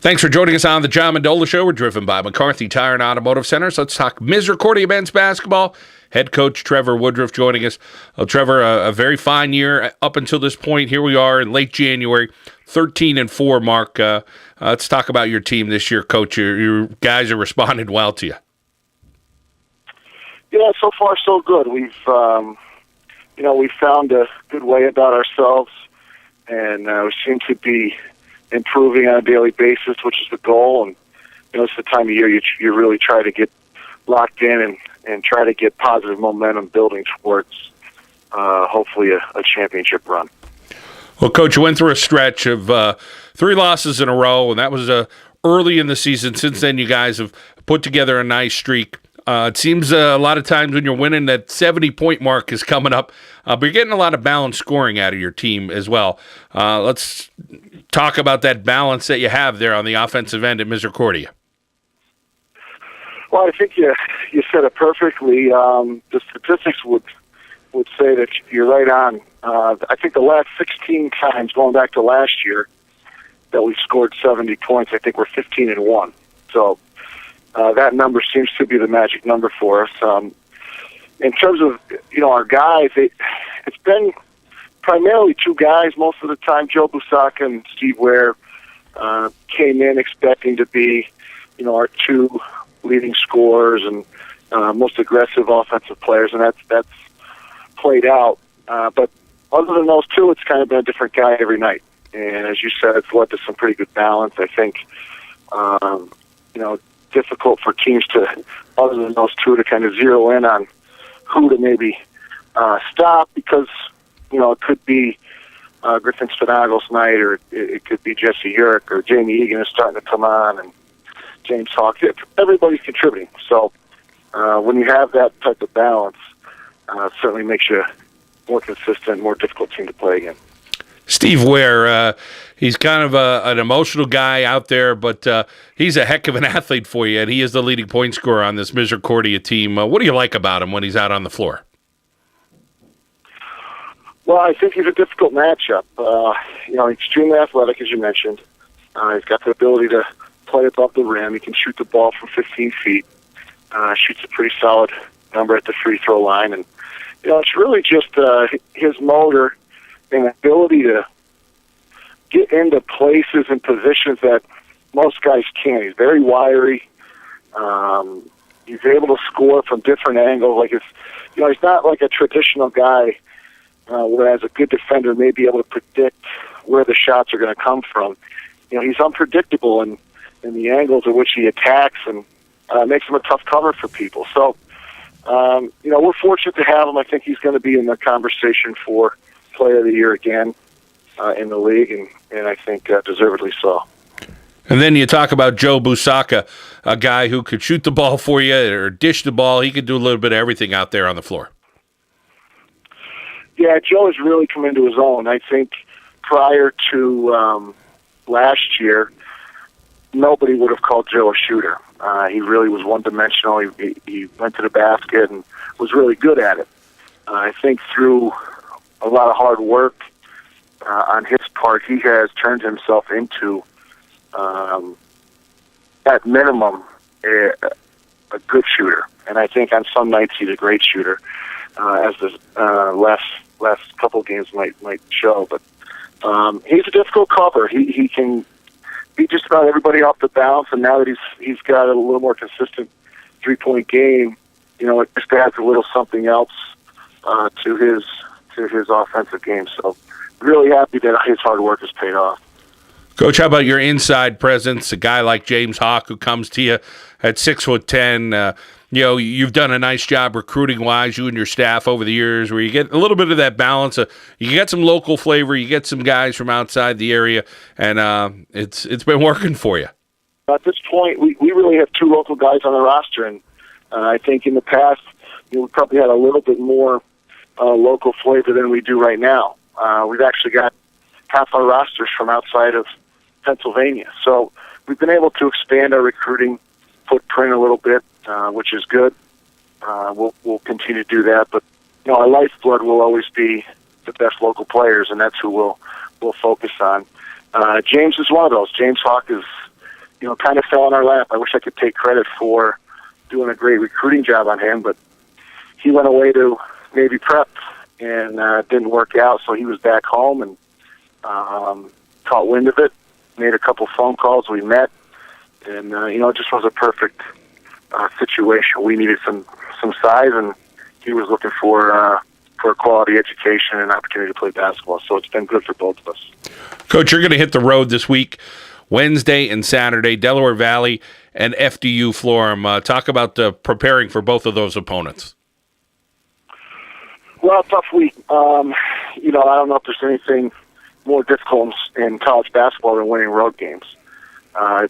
Thanks for joining us on the John Mendola Show. We're driven by McCarthy Tire and Automotive Centers. Let's talk Misericordia men's basketball. Head coach Trevor Woodruff joining us. Trevor, a very fine year up until this point. Here we are in late January, 13-4 mark. Let's talk about your team this year, Coach. Your guys are responding well to you. Yeah, so far so good. We've found a good way about ourselves, and we seem to be improving on a daily basis, which is the goal. And it's the time of year you really try to get locked in and try to get positive momentum building towards hopefully a championship run. Well, Coach, you went through a stretch of 3 losses in a row, and that was early in the season. Since then, you guys have put together a nice streak. It seems a lot of times when you're winning, that 70-point mark is coming up, but you're getting a lot of balanced scoring out of your team as well. Let's talk about that balance that you have there on the offensive end at Misericordia. Well, I think you said it perfectly. The statistics would say that you're right on. I think the last 16 times, going back to last year, that we scored 70 points, I think we're 15-1. So that number seems to be the magic number for us. In terms of our guys, it's been primarily 2 guys most of the time. Joe Busacca and Steve Ware came in expecting to be our 2 leading scorers and most aggressive offensive players, and that's played out. But other than those 2, it's kind of been a different guy every night. And as you said, it's led to some pretty good balance. I think difficult for teams to, other than those 2, to kind of zero in on who to maybe stop, because it could be Griffin Spinagel's night, or it could be Jesse Urick, or Jamie Egan is starting to come on, and James Hawk. Everybody's contributing. So when you have that type of balance, it certainly makes you more consistent, more difficult team to play against. Steve Ware, he's kind of an emotional guy out there, but he's a heck of an athlete for you, and he is the leading point scorer on this Misericordia team. What do you like about him when he's out on the floor? Well, I think he's a difficult matchup. Extremely athletic, as you mentioned. He's got the ability to play above the rim. He can shoot the ball from 15 feet. Shoots a pretty solid number at the free throw line. And, it's really just his motor and ability to get into places and positions that most guys can't. He's very wiry. He's able to score from different angles. Like he's not like a traditional guy, whereas a good defender may be able to predict where the shots are going to come from. He's unpredictable in the angles at which he attacks, and makes him a tough cover for people. So, we're fortunate to have him. I think he's going to be in the conversation for Player of the Year again in the league, and I think deservedly so. And then you talk about Joe Busacca, a guy who could shoot the ball for you or dish the ball. He could do a little bit of everything out there on the floor. Yeah, Joe has really come into his own. I think prior to last year, nobody would have called Joe a shooter. He really was one-dimensional. He went to the basket and was really good at it. I think through a lot of hard work on his part, he has turned himself into, at minimum, a good shooter. And I think on some nights he's a great shooter, as the last couple games might show. But he's a difficult cover. He can beat just about everybody off the bounce, and now that he's got a little more consistent 3-point game, it just adds a little something else to his offensive game. So really happy that his hard work has paid off. Coach, how about your inside presence? A guy like James Hawk, who comes to you at 6'10". You've done a nice job recruiting-wise, you and your staff over the years, where you get a little bit of that balance. You get some local flavor, you get some guys from outside the area, and it's been working for you. At this point, we really have 2 local guys on the roster, and I think in the past we probably had a little bit more local flavor than we do right now. We've actually got half our rosters from outside of Pennsylvania, so we've been able to expand our recruiting footprint a little bit, which is good. We'll continue to do that, but our lifeblood will always be the best local players, and that's who we'll focus on. James is one of those. James Hawk is kind of fell in our lap. I wish I could take credit for doing a great recruiting job on him, but he went away to Navy Prep and didn't work out, so he was back home and caught wind of it, made a couple phone calls, we met, and, it just was a perfect situation. We needed some size, and he was looking for a quality education and opportunity to play basketball, so it's been good for both of us. Coach, you're going to hit the road this week, Wednesday and Saturday, Delaware Valley and FDU Florham. Talk about preparing for both of those opponents. Well, tough week. I don't know if there's anything more difficult in college basketball than winning road games.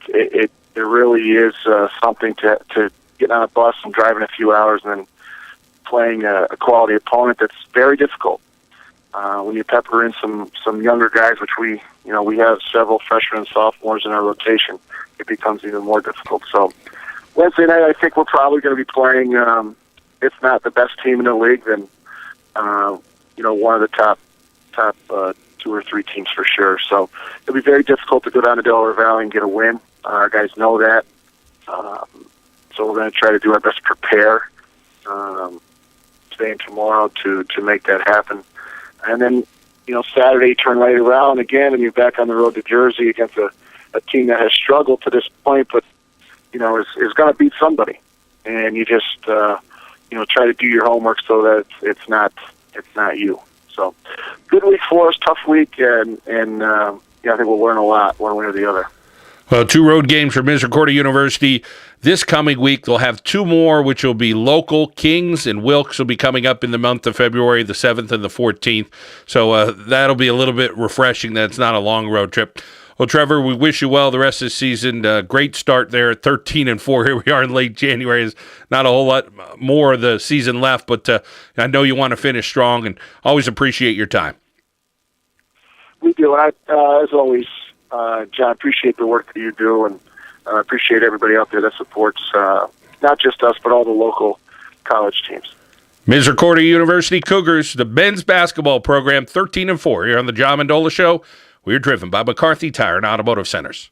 It really is something to get on a bus and driving a few hours and then playing a quality opponent that's very difficult. When you pepper in some younger guys, which we have several freshmen and sophomores in our rotation, it becomes even more difficult. So Wednesday night, I think we're probably going to be playing, if not the best team in the league, then one of the top 2 or 3 teams for sure. So it'll be very difficult to go down to Delaware Valley and get a win. Our guys know that. So we're going to try to do our best to prepare today and tomorrow to make that happen. And then, Saturday you turn right around again and you're back on the road to Jersey against a team that has struggled to this point, but, is going to beat somebody. And you just, try to do your homework so that it's not you. So good week for us, tough week, and I think we'll learn a lot one way or the other. Well, 2 road games for Misericordia University this coming week. They'll have 2 more, which will be local. Kings and Wilkes will be coming up in the month of February, the 7th and the 14th. So that'll be a little bit refreshing that it's not a long road trip. Well, Trevor, we wish you well the rest of the season. Great start there at 13-4. Here we are in late January. There's not a whole lot more of the season left, but I know you want to finish strong, and always appreciate your time. We do. As always, John, appreciate the work that you do, and appreciate everybody out there that supports not just us, but all the local college teams. Misericordia University Cougars, the men's basketball program, 13-4 here on the John Mendola Show. We're driven by McCarthy Tire and Automotive Centers.